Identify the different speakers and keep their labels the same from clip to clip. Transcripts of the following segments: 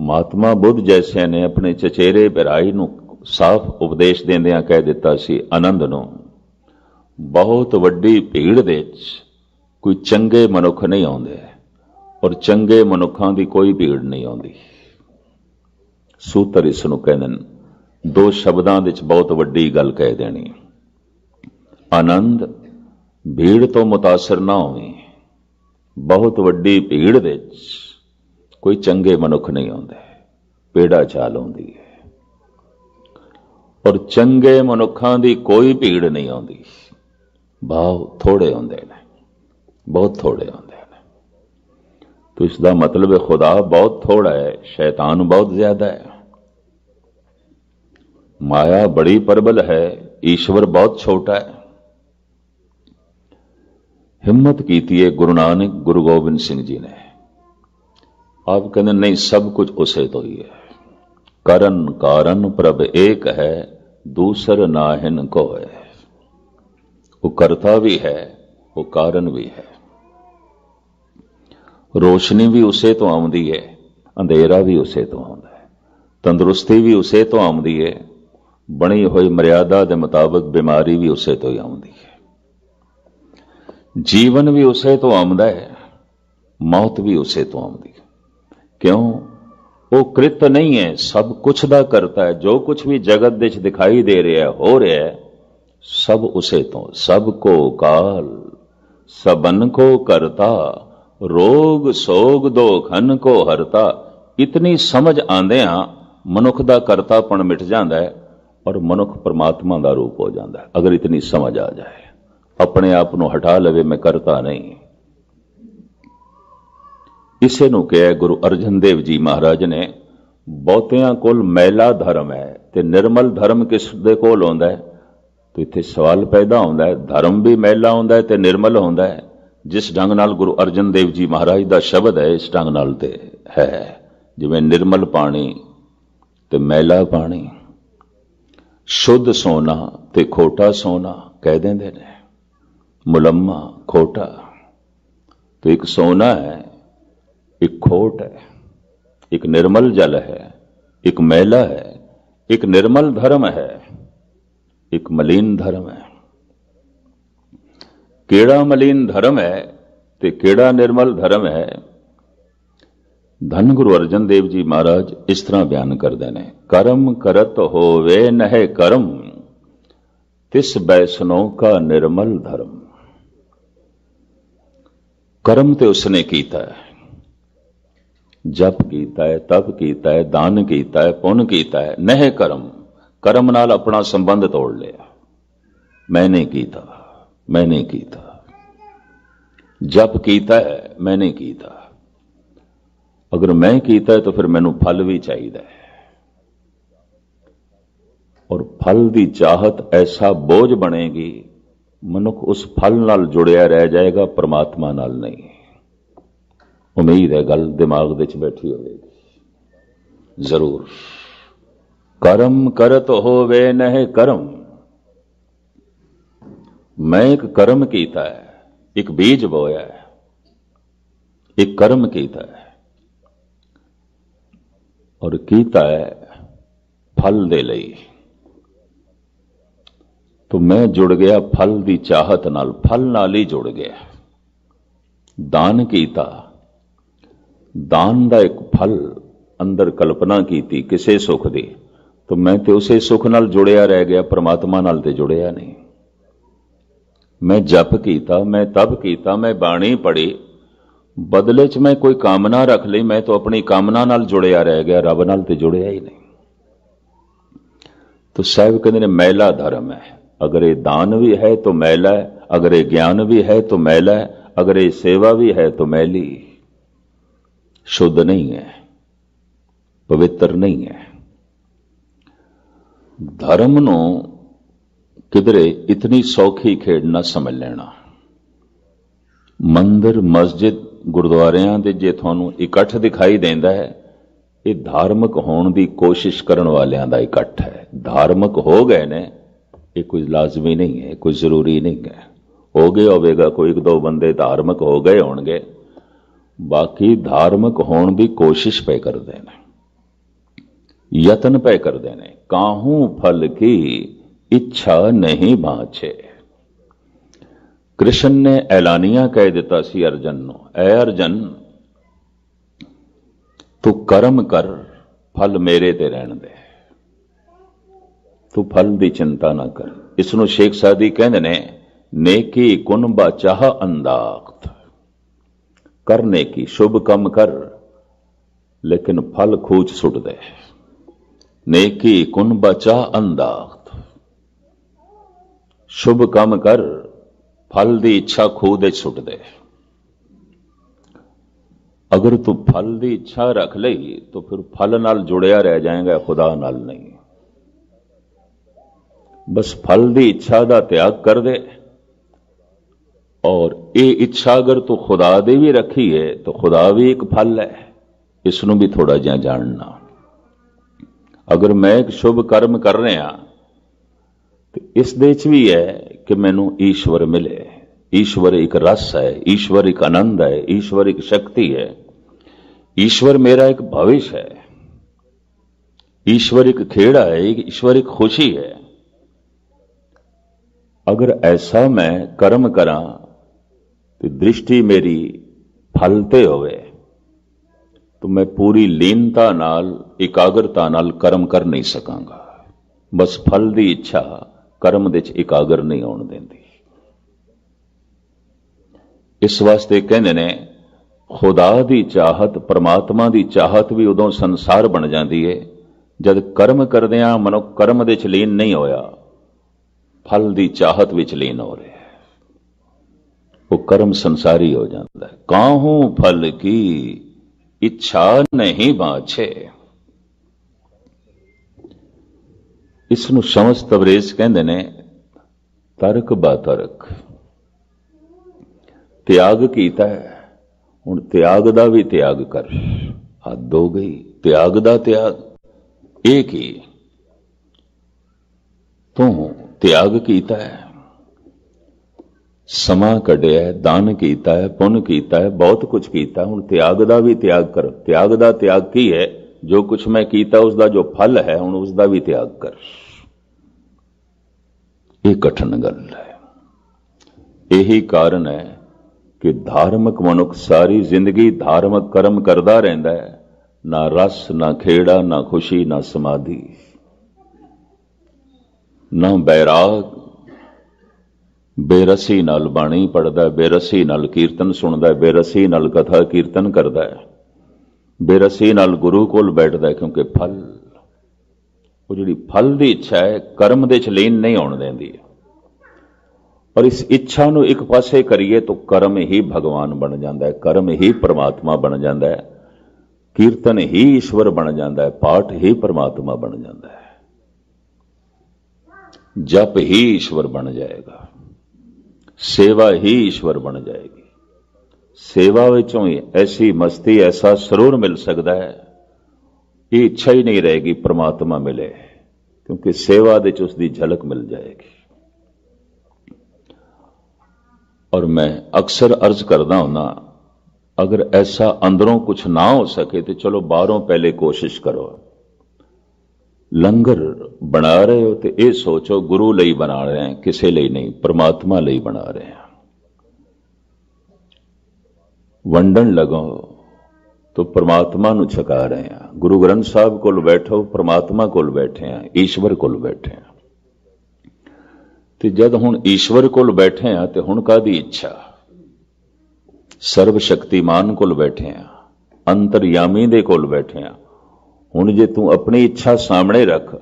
Speaker 1: महात्मा बुद्ध जैसे ने अपने चचेरे भराई नूं साफ उपदेश देंदियां कह दिता सी आनंद नूं, बहुत वड्डी भीड़ दे विच कोई चंगे मनुख नहीं आउंदे और चंगे मनुखां दी कोई भीड़ नहीं आउंदी। सूत्र इस नूं कहंदे ने, दो शब्दां विच बहुत वड्डी गल कह देनी। आनंद, भीड़ तो मुतासर ना होवी, बहुत वड्डी भीड़ दे विच कोई चंगे मनुख नहीं आउंदे, पेड़ा चाल आउंदी है। और चंगे मनुखां दी कोई भीड़ नहीं आउंदी, भाव थोड़े आउंदे ने, बहुत थोड़े आउंदे ने। तो इसका मतलब है खुदा बहुत थोड़ा है, शैतान बहुत ज्यादा है। माया बड़ी प्रबल है, ईश्वर बहुत छोटा है। हिम्मत कीती है गुरु नानक गुरु गोबिंद सिंह जी ने। आप कहते नहीं, सब कुछ उसे तो ही है। करन कारण प्रभ एक है, दूसर नाहिन को है। वो करता भी है, वो कारण भी है। रोशनी भी उसे तो आउंदी है, अंधेरा भी उसे तो आउंदा है। तंदुरुस्ती भी उसे तो आउंदी है, बनी हुई मर्यादा के मुताबिक बीमारी भी उसे तो ही आउंदी है। जीवन भी उसे तो आउंदा है, मौत भी उसे तो आउंदी है। क्यों? वो कृत नहीं है, सब कुछ दा करता है। जो कुछ भी जगत विच दिखाई दे रहा है, हो रहा है, सब उसे तो। सबको काल सबन को करता, रोग सोग दोखन को हरता। इतनी समझ आंदिया मनुख दा करतापन मिट जाता है और मनुख परमात्मा का रूप हो जाता है। अगर इतनी समझ आ जाए, अपने आप को हटा लवे, मैं करता नहीं। इसे नूं कहा गुरु अर्जन देव जी महाराज ने, बहुतियां कोल मैला धर्म है ते निर्मल धर्म किस दे कोल होंदा है। तो इत्थे सवाल पैदा होंदा है, धर्म भी मैला होंदा है ते निर्मल होंदा है। जिस ढंग नाल गुरु अर्जन देव जी महाराज दा शब्द है, इस ढंग नाल ते है। जिवें निर्मल पानी ते मैला पानी, शुद्ध सोना ते खोटा सोना कह देंदे ने, मुलम्मा खोटा। तो एक सोना है, एक खोट है, एक निर्मल जल है, एक मैला है, एक निर्मल धर्म है, एक मलिन धर्म है। केड़ा मलिन धर्म है ते केड़ा निर्मल धर्म है, धन गुरु अर्जन देव जी महाराज इस तरह बयान करते हैं। कर्म करत होवे नह कर्म, तिस बैसनो का निर्मल धर्म। कर्म ते उसने कीता है, जप कीता है, तप कीता है, दान कीता है, पुण्य कीता है। नह कर्म, कर्म नाल अपना संबंध तोड़ लिया। मैंने कीता, मैंने कीता। जप कीता है, मैंने कीता। अगर मैं कीता है तो फिर मैनू फल भी चाहिए है। और फल की चाहत ऐसा बोझ बनेगी, मनुख उस फल नाल जुड़िया रह जाएगा, परमात्मा नाल नहीं। उम्मीद है गल दिमाग विच बैठी होगी जरूर। कर्म करत होवे नह कर्म, मैं एक कर्म कीता है, एक बीज बोया है, एक कर्म कीता है और कीता है फल दे लई। तो मैं जुड़ गया फल की चाहत नाल, फल नाल ही जुड़ गया। दान कीता, दान का एक फल अंदर कल्पना की किसी सुख की, तो मैं तो उसे सुख नाल जुड़िया रह गया, परमात्मा नाल ते जुड़िया नहीं। मैं जप कीता, मैं तप कीता, मैं बाणी पढ़ी, बदले च मैं कोई कामना रख ली, मैं तो अपनी कामना नाल जुड़िया रह गया, रब नाल ते जुड़िया ही नहीं। तो साहब कहते ने मैला धर्म है। अगर ये दान भी है तो मैला है, अगर ये ज्ञान भी है तो मैला है, अगर ये सेवा भी है तो मैली, शुद्ध नहीं है, पवित्र नहीं है। धर्म नू किधरे इतनी सौखी खेड ना समझ लेना। मंदिर मस्जिद गुरुद्वारियां दे जे थानू इकट्ठ दिखाई देंदा है, ये धार्मिक होने की कोशिश करने वालियां दा इकट्ठ है। धार्मिक हो गए ने, ये कोई लाजमी नहीं है, कोई जरूरी नहीं है। हो गया होगा कोई एक दो बंदे धार्मिक हो गए होंगे, बाकी धार्मिक होने की कोशिश पे करते हैं। ਯਤਨ ਪੈ ਕਰਦੇ ਨੇ, ਕਾਹੂ ਫਲ ਕੀ ਇੱਛਾ ਨਹੀਂ ਬਾਂਛੇ। ਕ੍ਰਿਸ਼ਨ ਨੇ ਐਲਾਨੀਆਂ ਕਹਿ ਦਿੱਤਾ ਸੀ ਅਰਜਨ ਨੂੰ, ਐ ਅਰਜਨ ਤੂੰ ਕਰਮ ਕਰ, ਫਲ ਮੇਰੇ ਤੇ ਰਹਿਣ ਦੇ, ਤੂੰ ਫਲ ਦੀ ਚਿੰਤਾ ਨਾ ਕਰ। ਇਸ ਨੂੰ ਸ਼ੇਖ ਸਾਦੀ ਕਹਿੰਦੇ ਨੇ, ਨੇਕੀ ਕੁਨ ਬਾਚਾਹ ਅੰਦਾਖਤ। ਕਰ ਨੇਕੀ, ਸ਼ੁਭ ਕੰਮ ਕਰ, ਲੇਕਿਨ ਫਲ ਖੂਚ ਸੁੱਟ ਦੇ। ਨੇਕੀ ਕੁਨ ਬਾਚਾਹ ਅੰਦਾਖਤ, ਸ਼ੁਭ ਕੰਮ ਕਰ, ਫਲ ਦੀ ਇੱਛਾ ਖੂਹ ਦੇ ਸੁੱਟ ਦੇ। ਅਗਰ ਤੂੰ ਫਲ ਦੀ ਇੱਛਾ ਰੱਖ ਲਈ ਤਾਂ ਫਿਰ ਫਲ ਨਾਲ ਜੁੜਿਆ ਰਹਿ ਜਾਏਗਾ, ਖੁਦਾ ਨਾਲ ਨਹੀਂ। ਬਸ ਫਲ ਦੀ ਇੱਛਾ ਦਾ ਤਿਆਗ ਕਰ ਦੇ। ਔਰ ਇਹ ਇੱਛਾ ਅਗਰ ਤੂੰ ਖੁਦਾ ਦੀ ਵੀ ਰੱਖੀ ਹੈ ਤਾਂ ਖੁਦਾ ਵੀ ਇੱਕ ਫਲ ਹੈ, ਇਸ ਨੂੰ ਵੀ ਥੋੜਾ ਜਿਹਾ ਜਾਣਨਾ। ਅਗਰ ਮੈਂ ਇੱਕ ਸ਼ੁਭ ਕਰਮ ਕਰ ਰਿਹਾ ਤੇ ਇਸ ਦੇ ਵਿੱਚ ਵੀ ਹੈ ਕਿ ਮੈਨੂੰ ਈਸ਼ਵਰ ਮਿਲੇ। ਈਸ਼ਵਰ ਇੱਕ ਰਸ ਹੈ, ਈਸ਼ਵਰ ਇੱਕ ਆਨੰਦ ਹੈ, ਈਸ਼ਵਰ ਇੱਕ ਸ਼ਕਤੀ ਹੈ, ਈਸ਼ਵਰ ਮੇਰਾ ਇੱਕ ਭविष्य है, ईश्वर एक खेड़ा है, ईश्वर एक खुशी है। अगर ऐसा मैं कर्म करा तो दृष्टि मेरी फलते होवे तो मैं पूरी लीनता नाल एकाग्रता नाल कर्म कर नहीं सकांगा। बस फल की इच्छा कर्म दे च एकाग्र नहीं होने देंदी। इस वास्ते कहंदे ने खुदा की चाहत, परमात्मा की चाहत भी उदों संसार बन जाती है जद कर्म करदियां मनुख कर्म दे च लीन नहीं होया, फल की चाहत विच लीन हो रहा है, वो कर्म संसारी हो जाता है। काहू फल की इच्छा नहीं बांछे। इसनूं शमस तबरेज कहंदे ने तरक बा तरक। त्याग कीता है, हुण त्याग दा भी त्याग कर। हद हो गई, त्याग दा त्याग एक ही। तू त्याग कीता है, समा कढ़िया है, दान कीता है, पुण्य कीता है, बहुत कुछ कीता, हुण त्याग दा भी त्याग कर। त्याग दा त्याग की है? जो कुछ मैं कीता उसका जो फल है हुण उसका भी त्याग कर। ये कठिन गल है। यही कारण है कि धार्मिक मनुख सारी जिंदगी धार्मिक कर्म करता रहता है, ना रस, ना खेड़ा, ना खुशी, ना समाधि, ना बैराग। बेरसी नाल बाणी पढ़दा है, बेरसी नाल कीर्तन सुनदा है, बेरसी नाल कथा कीर्तन करदा है, बेरसी नाल गुरु कोल बैठदा है, क्योंकि फल, वो जिहड़ी फल की इच्छा है कर्म दे च लीन नहीं होण देंदी। और इस इच्छा नूं एक पासे करिए तो कर्म ही भगवान बन जाता है, कर्म ही परमात्मा बन जाता है, कीर्तन ही ईश्वर बन जाता है, पाठ ही परमात्मा बन जाता है, जप ही ईश्वर बन जाएगा, सेवा ही ईश्वर बन जाएगी। सेवा विचों ही ऐसी मस्ती, ऐसा सरूर मिल सकता है, ये इच्छा ही नहीं रहेगी परमात्मा मिले, क्योंकि सेवा दे च उसकी झलक मिल जाएगी। और मैं अक्सर अर्ज करदा हुंदा, अगर ऐसा अंदरों कुछ ना हो सके तो चलो बाहरों पहले कोशिश करो। लंगर बना रहे हो तो यह सोचो गुरु ਲਈ बना रहे हैं, किसी ਲਈ नहीं, परमात्मा ਲਈ बना रहे हैं। वंडन लगो तो परमात्मा ਨੂੰ छका रहे हैं। गुरु ग्रंथ साहब कोल बैठो, परमात्मा कोल बैठे हैं, ईश्वर कोल बैठे हैं। तो जद हुण ईश्वर कोल बैठे हैं तो हुण कादी इच्छा? सर्व शक्तिमान कोल बैठे हैं, अंतरयामी दे कोल बैठे हैं। हुण जे तू अपनी इच्छा सामने रख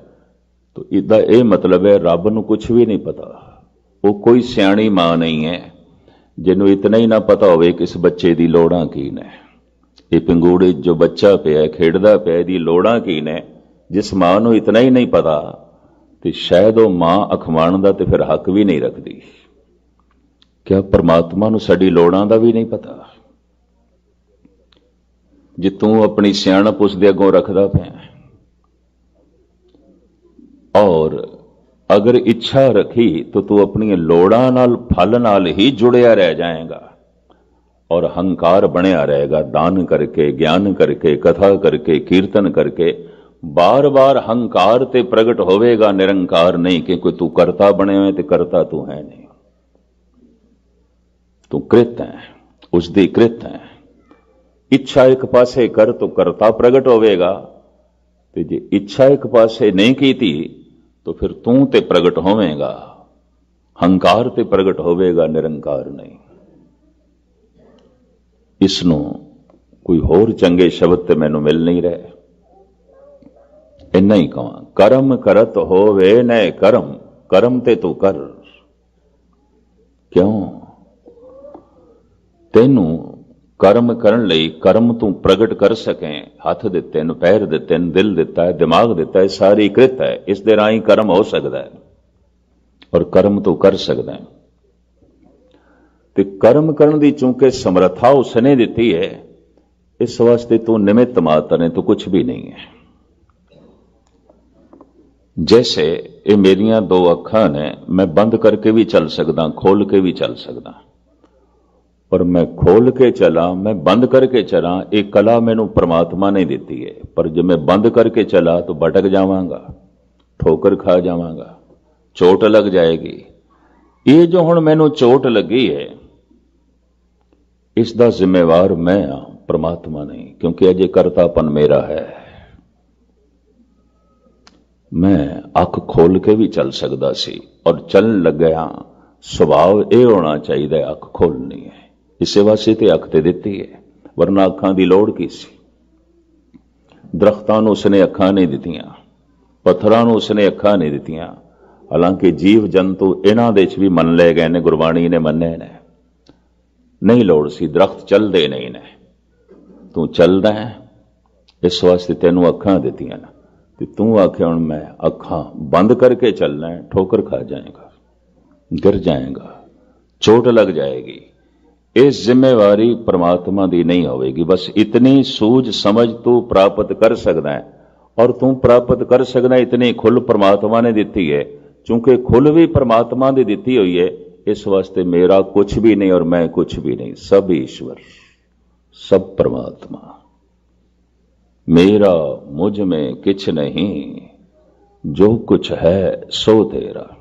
Speaker 1: तो इदा यह मतलब है रब नूं कुछ भी नहीं पता। वो कोई सियाणी मां नहीं है जिन्हों इतना ही ना पता होवे कि इस बच्चे दी लोड़ां की ने। ये पंगूड़े जो बच्चा पिया खेडदा पिया दी लोड़ां की ने, जिस मां नूं इतना ही नहीं पता तो शायद वो मां अखवाण दा ते फिर हक भी नहीं रखती। क्या परमात्मा नूं साडी लोड़ां दा भी नहीं पता? जे तू अपनी सियाणप उसदे अगों रखदा पिया, और अगर इच्छा रखी तो तू अपनी लोड़ां नाल फल नाल ही जुड़िया रह जाएगा और हंकार बनिया रहेगा। दान करके, ज्ञान करके, कथा करके, कीर्तन करके बार बार हंकार ते प्रगट होवेगा निरंकार नहीं, कि कोई तू करता बने हुए ते करता तू है नहीं। तू कृत है, उसदी कृत है। इच्छा एक पासे कर तो करता प्रगट होवेगा, ते जे इच्छा एक पासे नहीं कीती तो फिर तू ते प्रगट होवेगा। हंकार ते प्रगट होवेगा, निरंकार नहीं। इसनों कोई होर चंगे शब्द ते मैनू मिल नहीं रहे। इन्ना ही कहां, कर्म करत होवे न कर्म, कर्म ते तू कर। क्यों? तेनू कर्म करन लई, कर्म तू प्रगट कर सके, हथ दिते न, पैर दिते न, दिल दिता है, दिमाग दिता है, सारी कृत है। इस दे राही कर्म हो सकता है और कर्म तू कर सकता है। ते कर्म करन दी चूंकि समर्था उसने दिती है, इस वास्ते तू निमित्त मात्र है, तू कुछ भी नहीं है। जैसे ये मेरिया दो अखां ने, मैं बंद करके भी चल सकदा, खोल के भी चल सकदा, पर मैं खोल के चला, मैं बंद करके चला, एक कला मैनू परमात्मा ने दी है। पर जब मैं बंद करके चला तो भटक जावांगा, ठोकर खा जावांगा, चोट लग जाएगी। ये जो हुण मैनू चोट लगी है, इसका जिम्मेवार मैं हाँ, परमात्मा नहीं, क्योंकि अजे करतापन मेरा है। मैं अख खोल के भी चल सकता सी, और चलन लग्या सुभाव यह होना चाहिए अख खोलनी है। इसे वास्ते ते अख ते दिती है, वरना अखां दी लोड़ की सी। दरख्तां नूं उसने अखां नहीं दित्तियां, पत्थरां नूं उसने अखां नहीं दित्तियां। हालांकि जीव जंतु इन्हां दे च भी मन ले गए ने, गुरबाणी ने मन्ने ने। नहीं लोड़ सी, दरख्त चलदे नहीं ने, तू चलदा है, इस वास्ते तेनू अखां दित्तियां ने। ते तू आखे हुण मैं अखां बंद करके चलना है, ठोकर खा जाएगा, गिर जाएगा, चोट लग जाएगी। इस जिम्मेवारी परमात्मा दी नहीं होगी। बस इतनी सूझ समझ तू प्राप्त कर सकता है, और तू प्राप्त कर सकता है इतनी खुल परमात्मा ने दी है। चूंकि खुल भी परमात्मा ने दी हुई है, इस वास्ते मेरा कुछ भी नहीं और मैं कुछ भी नहीं, सब ईश्वर, सब परमात्मा। मेरा मुझ में किछ नहीं, जो कुछ है सो तेरा।